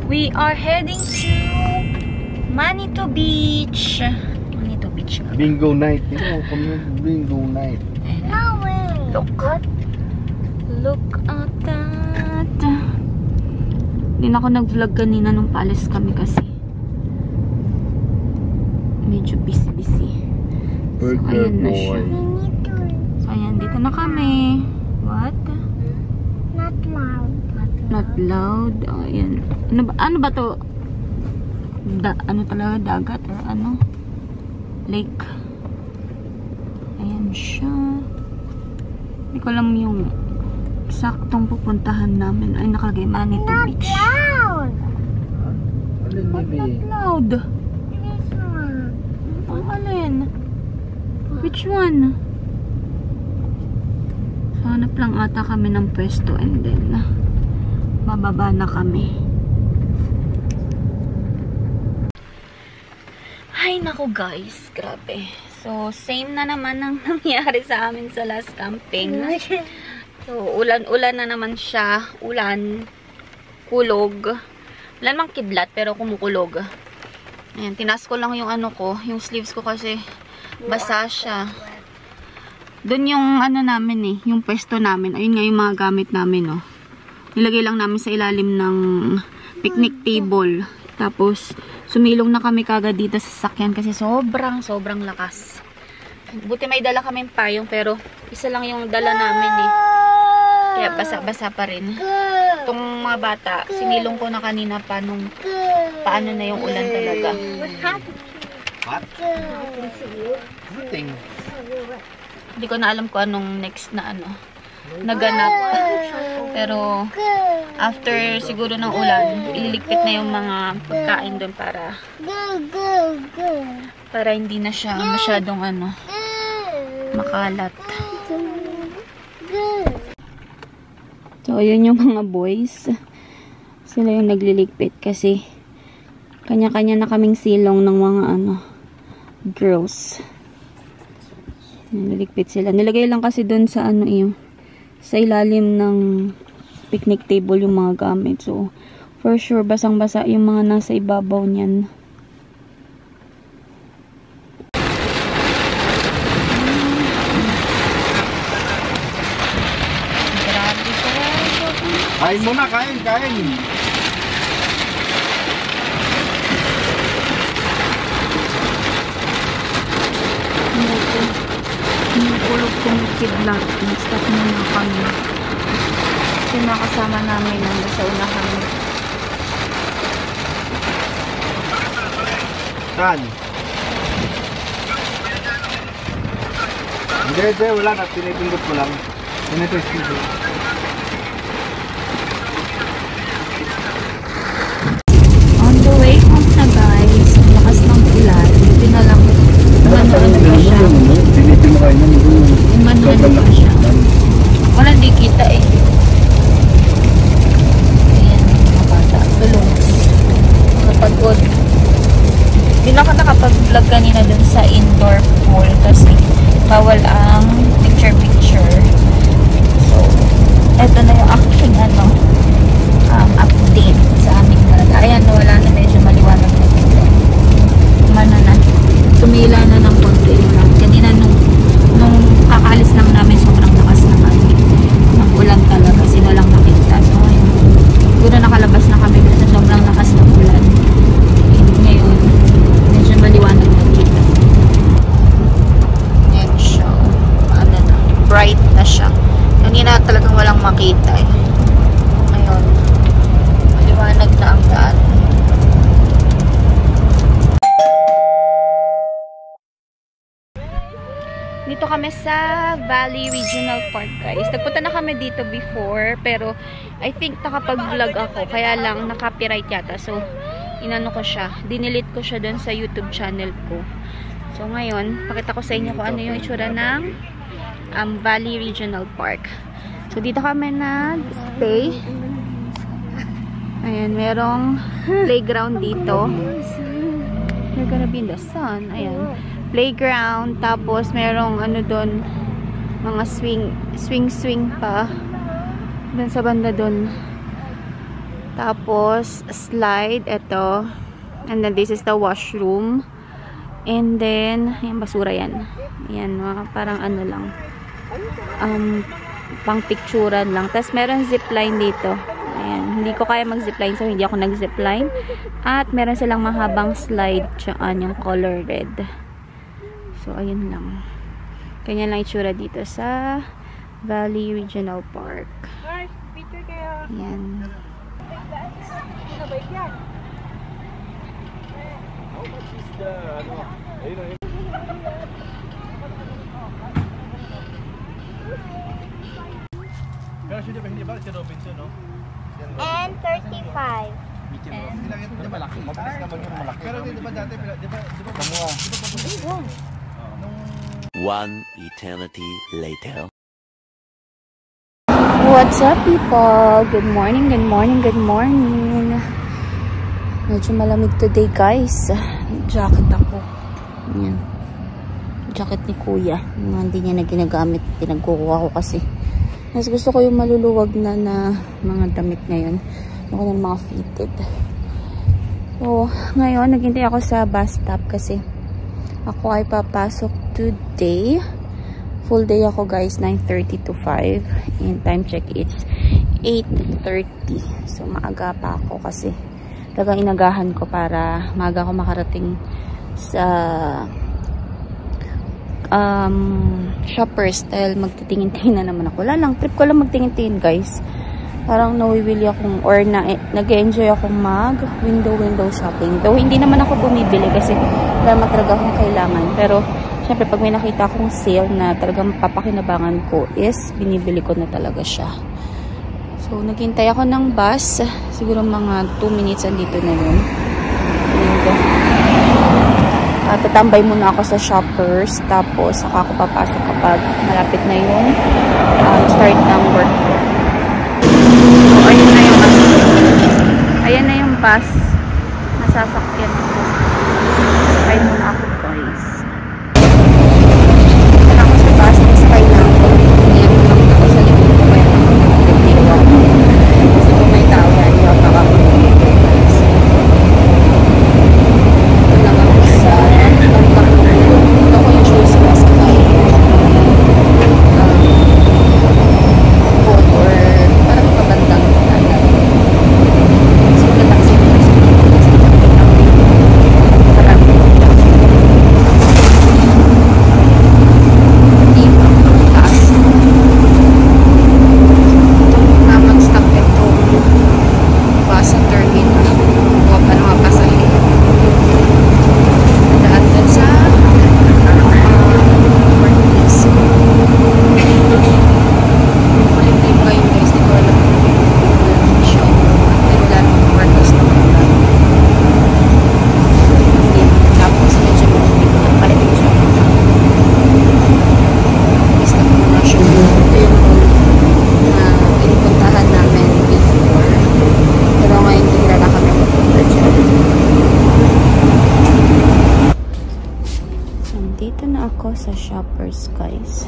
We are heading to Manitou Beach. Manitou Beach. Bingo night. Bingo night. Look at that. Hindi na ako nag-vlog kanina nung palace kami kasi medyo busy. So, ayan na siya. So, ayan. Dito na kami. What? Not loud. Not loud. Oh, ayan. Ano ba to? Ano talaga? Dagat or ano? Lake. Ayan siya. Hindi ko alam yung saktong pupuntahan namin. Ay, nakalagay Manitou Beach. Loud. What not loud? This one. Ang alin? Which one? So, hanap lang ata kami ng pwesto and then bababa na kami. Ay, naku guys. Grabe. So, same na naman ang nangyari sa amin sa last camping. So, ulan-ulan na naman siya. Ulan. Kulog. Wala namang kidlat, pero kumukulog. Ayan, tinaas ko lang yung ano ko. Yung sleeves ko kasi basa siya. Doon yung ano namin eh. Yung pwesto namin. Ayun nga yung mga gamit namin, oh. Nilagay lang namin sa ilalim ng picnic table. Tapos, sumilong na kami kagad dito sa sasakyan kasi sobrang lakas. Buti may dala kaming payong pero isa lang yung dala namin eh. Kaya basa-basa pa rin. Itong mga bata, sinilong ko na kanina pa nung paano na yung ulan talaga. What? Nothing. Hindi ko na alam kung anong next na ano. Naganap. Pero after siguro ng ulan, ililigpit na yung mga pagkain doon para hindi na siya masyadong ano makalat. So yun yung mga boys. Sila yung nagliligpit kasi kanya-kanya na kaming silong ng mga ano girls. Niligpit sila. Nilagay lang kasi doon sa ano yung sa ilalim ng picnic table yung mga gamit. So, for sure, basang-basa yung mga nasa ibabaw niyan. Grabe ko. Kain muna, kain. Kulog kong kidlat. Nag-stop muna kami. Yung mga kasama namin nandun sa unahan. Saan? Hindi, wala na. Pinipindot ko lang. Pinitest ko. On the way home na guys, ang lakas ng ulan. Hindi na lang umano-ano pa siya. Umano-ano pa siya. Wala di kita eh. Ayan, mga bata. Tulungs. Napagod. Hindi na ako nakapag-vlog kanina dun sa indoor pool kasi bawal ang picture-picture. So, eto na yung aking ano, update sa aming talaga. Ayan, wala na, medyo maliwanag na dito. Umano na. Tumila na ng konti lang. Kanina nung kakalis lang namin, sobrang lakas ng ulan talaga. Sino lang nakita. So, ayun. Siguro nakalabas na kami kasi sobrang lakas ng ulan. Ngayon, medyo maliwanag na dito. Ayan siya. Ano na, bright na siya. Kanina talagang walang makita eh. Ngayon, maliwanag na ang daan. Dito kami sa Valley Regional Park guys. Nagpunta na kami dito before pero I think nakapag-vlog ako kaya lang na-copyright yata. So inano ko siya, dinilit ko siya doon sa YouTube channel ko. So ngayon, pakita ko sa inyo kung ano yung itsura ng Valley Regional Park. So dito kami nag-stay. Ayan, merong playground dito. We're gonna be in the sun. Ayan. Playground. Tapos, merong ano doon, mga swing pa. Doon sa banda doon. Tapos, slide. Ito. And then, this is the washroom. And then, yung basura yan. Ayan, mga parang ano lang. Pang picturean lang. Tapos, meron zipline dito. Ayan. Hindi ko kaya mag-zipline, so hindi ako nag-zipline. At, meron silang mahabang slide. Tsaan yung color red. So, ayun lang. Ganyan lang itsura dito sa Valley Regional Park. Ayan. And 35. One eternity later. What's up, people? Good morning, good morning, good morning. Medyo malamig today, guys. Jacket ako. Yan. Jacket ni Kuya. Hindi niya na ginagamit. Pinagkukuha ko kasi. Mas gusto ko yung maluluwag na mga damit ngayon. Ako ng mga fitted. So, ngayon, naghintay ako sa bus stop kasi ako ay papasok today. Full day ako, guys. 9:30 to 5. And time check, it's 8:30. So, maaga pa ako kasi talagang inagahan ko para maaga ako makarating sa Shoppers dahil magtitingin-tingin na naman ako. Wala lang, trip ko lang magtingin-tingin, guys. Parang nawiwili akong or nag-enjoy akong mag window shopping. Though hindi naman ako bumibili kasi wala talaga akong kailangan. Pero syempre pag may nakita akong sale na talagang papakinabangan ko is binibili ko na talaga siya. So naghintay ako ng bus. Siguro mga 2 minutes andito na yun. Tatambay muna ako sa Shoppers. Tapos saka ako papasok kapag malapit na yung start ng work ko. So, ayan na yung bus na sasakyan ko. Sakay muna ako, guys. Saka ako sa bus, sakay na ako. Ayan ako sa likod ko kaya ako magtitiwa. Kasi kung may tao yan, yung makakapunod, guys. Ito lang ako sa ito ko yung choice ko sa kaya or parang pabandang sa Shoppers, guys.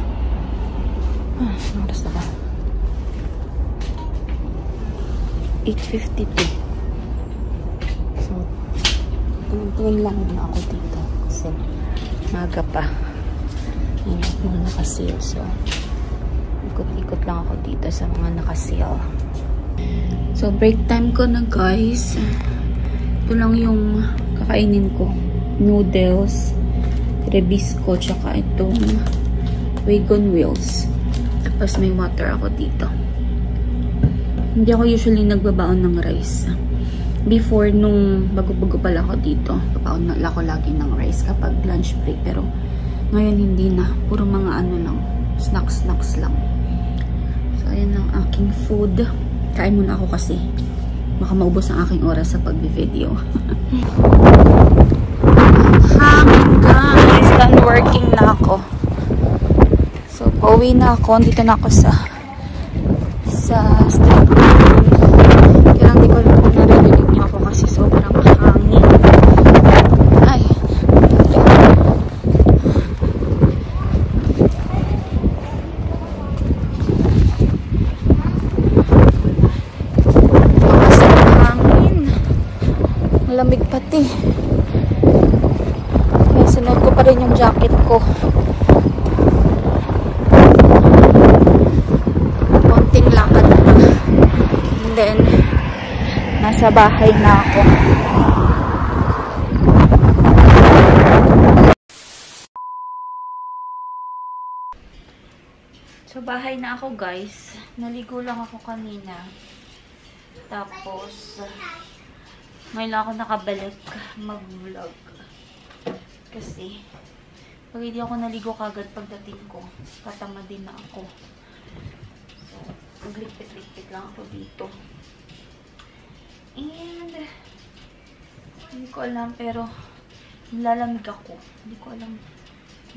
Oras na ba? 8:52. So, tingin lang muna ako dito kasi maga pa. Hindi muna naka-sale. So, ikot-ikot lang ako dito sa mga naka-sale. So, break time ko na, guys. Ito lang yung kakainin ko. Noodles, Rebisco, tsaka itong wagon wheels. Tapos may water ako dito. Hindi ako usually nagbabaon ng rice. Before, nung bago-bago pala ako dito, babaon na ako lagi ng rice kapag lunch break. Pero ngayon hindi na. Puro mga ano lang. Snacks lang. So, ayan ang aking food. Kain muna ako kasi baka maubos ang aking oras sa pag-video. Hangin, guys. Done working na ako. So, pauwi na ako. Dito na ako sa street. Kaya lang di ko alam kung naririnig niyo ako kasi sobrang hangin. Ay, pa rin yung jacket ko. Konting lakad pa. And then, nasa bahay na ako. So, bahay na ako, guys. Naligo lang ako kanina. Tapos, ngayon lang ako nakabalik mag-vlog. Kasi, pag hindi ako naligo kagad pagdating ko, tatamad din na ako. So, maglikpit-likpit lang ako dito. And, hindi ko alam, pero nilalamig ako. Hindi ko alam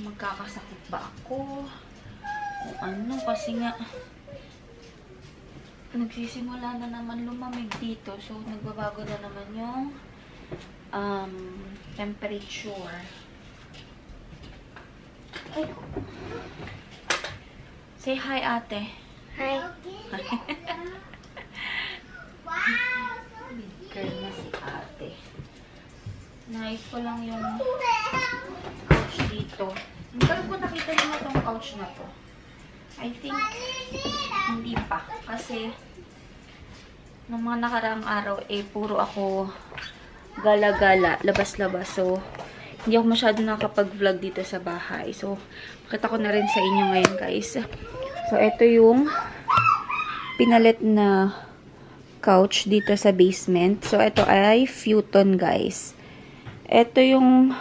magkakasakit ba ako. O ano, kasi nga nagsisimula na naman lumamig dito. So, nagbabago na naman yung temperature. Ay. Say hi, ate. Hi. Big girl na si ate. Nice ko lang yung couch dito. Bago ko nakita nyo na itong couch na to. I think, hindi pa. Kasi, ng mga nakaraang araw, puro ako gala-gala, labas-labas. So, hindi ako masyado nakapag-vlog dito sa bahay. So, pakita ko na rin sa inyo ngayon, guys. So, ito yung pinalit na couch dito sa basement. So, ito ay futon, guys. Ito yung,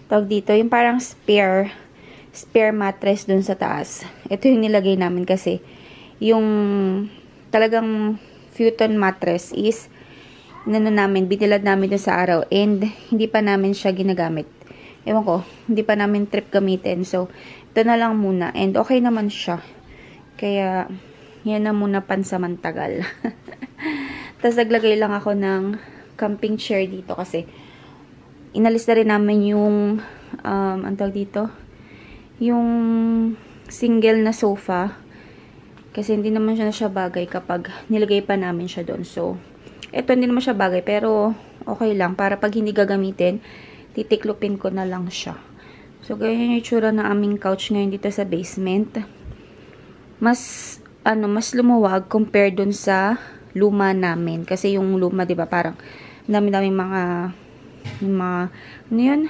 tawag dito, yung parang spare mattress dun sa taas. Ito yung nilagay namin kasi yung talagang futon mattress is binilad namin dun sa araw and hindi pa namin siya ginagamit. Ewan ko, hindi pa namin trip gamitin. So, ito na lang muna and okay naman siya. Kaya, yan na muna pansamantagal. Tapos, naglagay lang ako ng camping chair dito kasi inalis na rin namin yung ang tawag dito? Yung single na sofa kasi hindi naman siya bagay kapag nilagay pa namin siya doon. So, ito hindi naman siya bagay pero okay lang para pag hindi gagamitin, titiklopin ko na lang siya. So, ganyan yung itsura ng aming couch ngayon dito sa basement. Mas lumuwag compare doon sa luma namin. Kasi yung luma, 'di ba, parang dami-daming mga ano yun?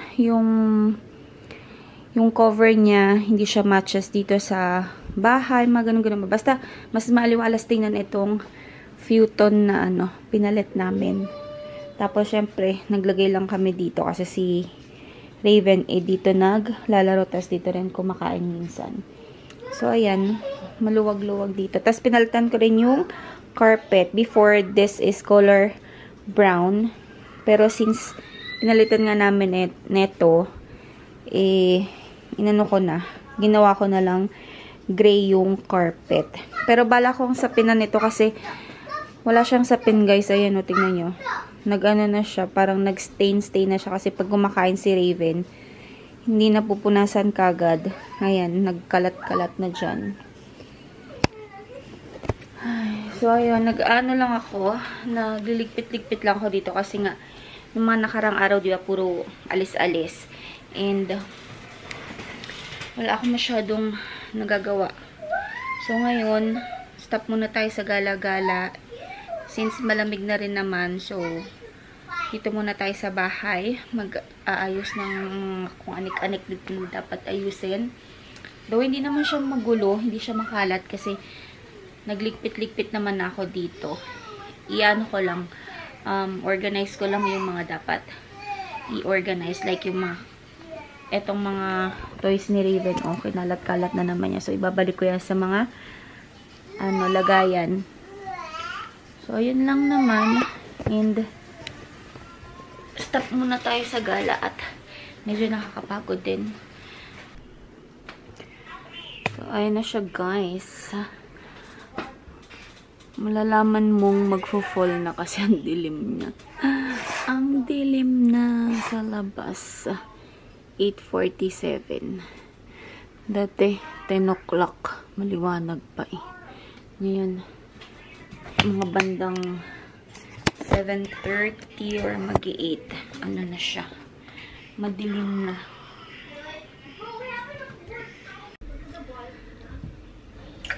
Yung cover niya, hindi siya matches dito sa bahay, mga ganun-ganun. Basta, mas maaliwalas tingnan itong futon na pinalit namin. Tapos, syempre, naglagay lang kami dito kasi si Raven, dito naglalaro. Tapos, dito rin kumakain minsan. So, ayan, maluwag-luwag dito. Tapos, pinalitan ko rin yung carpet. Before, this is color brown. Pero, since pinalitan nga namin neto, ginawa ko na lang gray yung carpet. Pero bala kong sapinan nito kasi wala siyang sapin, guys. Ayan, tingnan nyo. Nag-ano na siya, parang nag-stain na siya kasi pag kumakain si Raven, hindi na pupunasan kagad. Ayan, nagkalat-kalat na dyan. So, ayun, nag-ano lang ako, nagliligpit-ligpit lang ako dito kasi nga, yung mga nakarang araw, di ba, puro alis-alis. And, wala akong masyadong nagagawa. So, ngayon, stop muna tayo sa gala-gala. Since malamig na rin naman, so, dito muna tayo sa bahay. Mag-aayos ng kung anik-anik dito na dapat ayusin. Though, hindi naman siya magulo, hindi siya makalat kasi nagligpit-ligpit naman ako dito. Iyan ko lang, organize ko lang yung mga dapat i-organize. Like yung etong mga toys ni Raven, okay, nalat-kalat na naman niya. So, ibabalik ko yan sa mga lagayan. So, ayun lang naman. And, stop muna tayo sa gala at medyo nakakapagod din. So, ayun na siya, guys. Malalaman mong magfo-fall na kasi ang dilim niya. Ang dilim na sa labas. 8:47. Dati, 10 o'clock. Maliwanag pa eh. Ngayon, mga bandang 7:30 or mag-8. Ano na siya? Madilim na.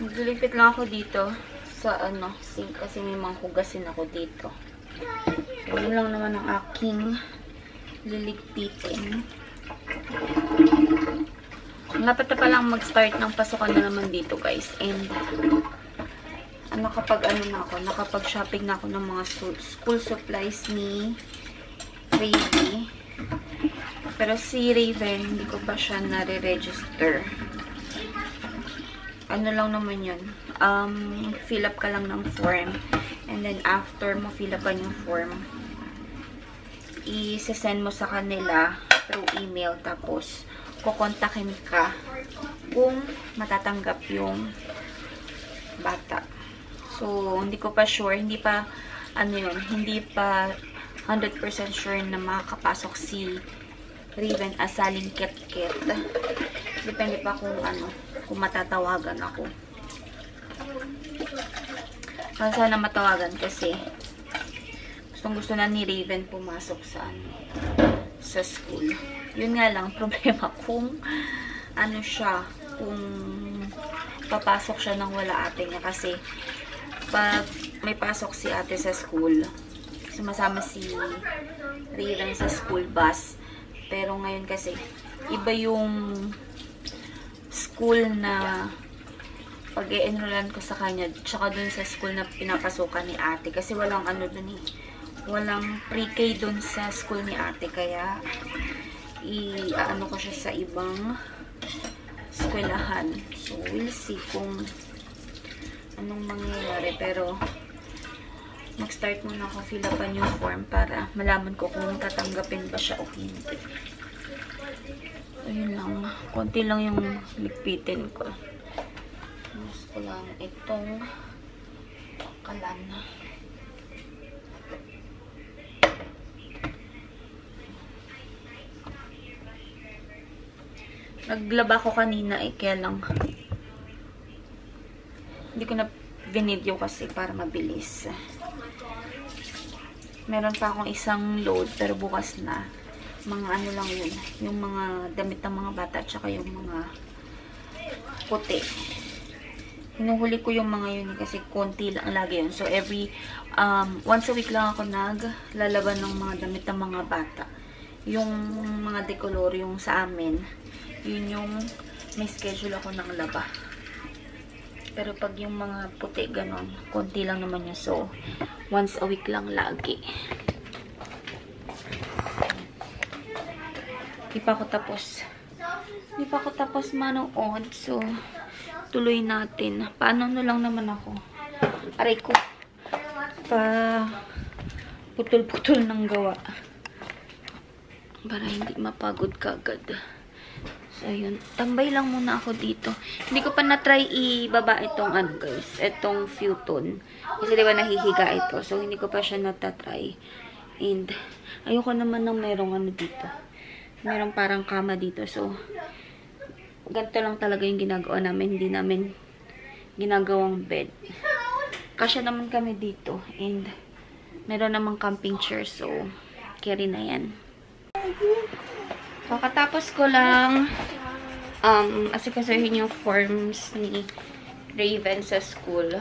Maglilipit lang ako dito sa sink kasi may mga hugasin ako dito. So, yun lang naman ang aking liligpitin. Dapat na palang mag-start ng pasukan na naman dito, guys. And nakapag-shopping na ako ng mga school supplies ni Raven. Pero si Raven, hindi ko pa siya nare-register. Ano lang naman yun. Fill up ka lang ng form. And then, after mo fill up yung form, i-send mo sa kanila through email. Tapos, kukontakin ka kung matatanggap yung bata. So, hindi ko pa sure. Hindi pa 100% sure na makakapasok si Raven as saling ket-ket. Depende pa kung matatawagan ako. Sana matawagan kasi gusto na ni Raven pumasok sa school. Yun nga lang, problema kung kung papasok siya nang wala ate niya kasi pag may pasok si ate sa school, sumasama si Raven sa school bus. Pero ngayon kasi, iba yung school na pag-e-enrollan ko sa kanya, tsaka dun sa school na pinapasukan ni ate. Kasi walang walang pre-K dun sa school ni ate. Kaya, ko siya sa ibang eskwelahan. So, we'll see kung anong mangyayari. Pero, mag-start muna ako fill upan yung form para malaman ko kung tatanggapin ba siya o hindi. Ayun lang. Konti lang yung ligpitin ko. Mas ko lang itong kalan. Naglaba ko kanina kaya lang hindi ko na binidyo kasi para mabilis. Meron pa akong isang load pero bukas na. Mga lang yun. Yung mga damit ng mga bata at saka yung mga puti. Hinuhuli ko yung mga yun kasi konti lang lagi yun. So every once a week lang ako naglalaban ng mga damit ng mga bata. Yung mga decolor yung sa amin, yun yung may schedule ako ng laba. Pero pag yung mga puti ganon, konti lang naman yun. So once a week lang lagi. Di pa ako tapos manood. So, tuloy natin. Paano lang naman ako. Aray ko. Putol-putol ng gawa. Para hindi mapagod kagad. So, ayun. Tambay lang muna ako dito. Hindi ko pa na-try ibaba itong guys. Itong futon. Kasi diba nahihiga ito. So, hindi ko pa siya natatry. And, ayoko naman ng merong dito. Meron parang kama dito. So, ganito lang talaga yung ginagawa namin. Hindi namin ginagawang bed. Kasya naman kami dito. And, meron namang camping chair. So, carry na yan. So, katapos ko lang asikasuhin yung forms ni Raven sa school.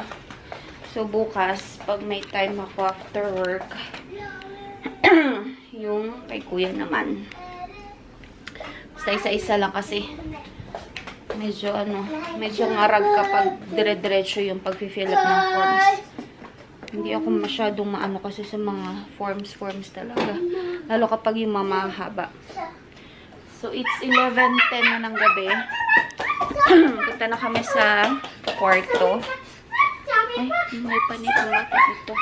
So, bukas, pag may time ako after work, yung kay kuya naman. Basta isa-isa lang kasi medyo ngarag kapag dire-diretso yung pag-fill up ng forms. Hindi ako masyadong maano kasi sa mga forms talaga. Lalo kapag yung mahaba. So, it's 11:10 na ng gabi. Punta na kami sa kwarto. Ay, may panitong mata dito.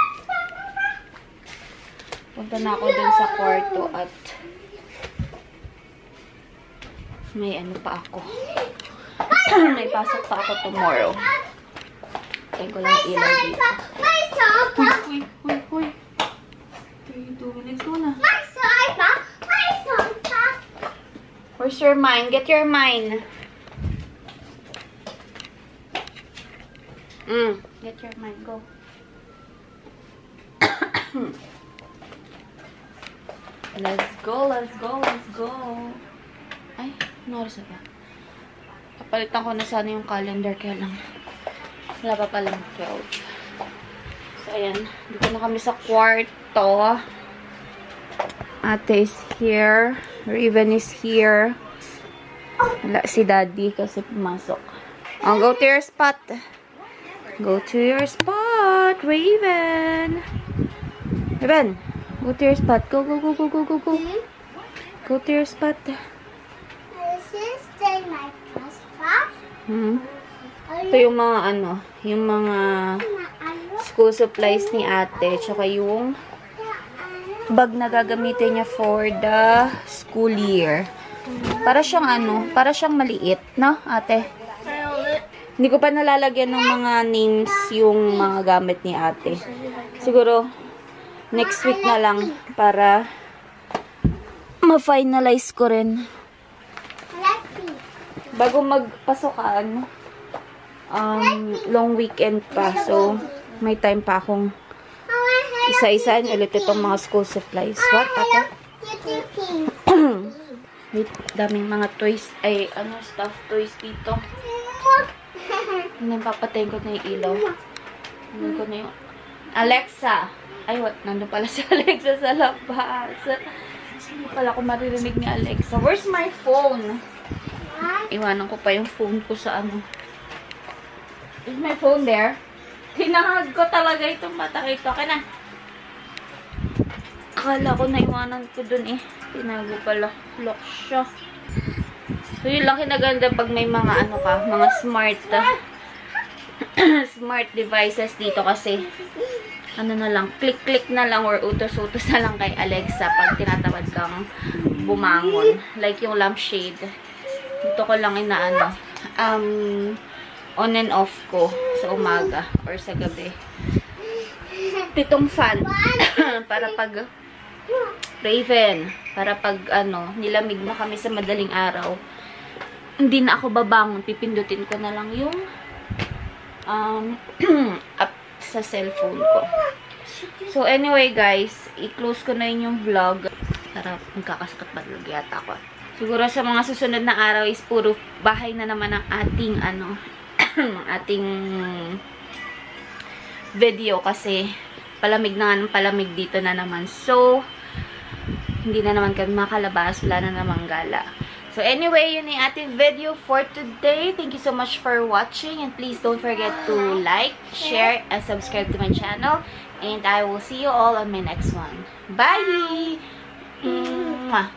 Punta na ako dun sa kwarto at may pa ako. May pasok pa ako tomorrow. Tayo ko lang ilaw dito. Huy. What are you doing? Let's go na. Where's your mine? Get your mine. Get your mine. Go. Let's go, let's go, let's go. Ay, ano oras na ba? Kapalitan ko na sana yung calendar, kaya lang. Wala pa palang 12. So, ayan. Dito na kami sa kwarto. Ate is here. Raven is here. Wala si Daddy kasi pumasok. Oh, go to your spot. Go to your spot, Raven. Raven, go to your spot. Go, go, go, go, go, go, go. Go to your spot. This is my spot. Ito yung mga yung mga school supplies ni ate, tsaka yung bag na gagamitin niya for the school year. Para siyang para siyang maliit, no, ate? Hindi ko pa nalalagyan ng mga names yung mga gamit ni ate. Siguro, next week na lang para ma-finalize ko rin. Bago magpasokan, long weekend pa. So, may time pa akong isa-isahin ulit itong mga school supplies. What, ate? Wait, daming mga toys. Ay, stuffed toys dito. Papatayin ko na yung ilaw. Nandun ko na yung Alexa. Ay, what? Nandun pala si Alexa sa labas. Hindi pala ako maririnig ni Alexa. Where's my phone? Iwanan ko pa yung phone ko sa Is my phone there? Tinahag ko talaga itong mata kito. Okay na. Akala ko naiwanan ko dun eh. Tinago pala. Lock siya. So, yun lang kinaganda pag may mga mga smart smart devices dito kasi na lang, click-click na lang or utos-utos na lang kay Alexa pag tinatawad kang bumangon. Like yung lampshade. Dito ko lang on and off ko sa umaga or sa gabi. 7 fan para pag Raven, para pag nilamig na kami sa madaling araw, hindi na ako babangon, pipindutin ko na lang yung app sa cellphone ko. So anyway guys, i-close ko na yung vlog para magkakasakit badlog yata ako. Siguro sa mga susunod na araw is puro bahay na naman ang ating ating video kasi palamig na nga ng palamig dito na naman. So hindi na naman kami makalabas, wala na namang gala. So anyway, yun yung ating video for today. Thank you so much for watching and please don't forget to like, share, and subscribe to my channel. And I will see you all on my next one. Bye! Mwah!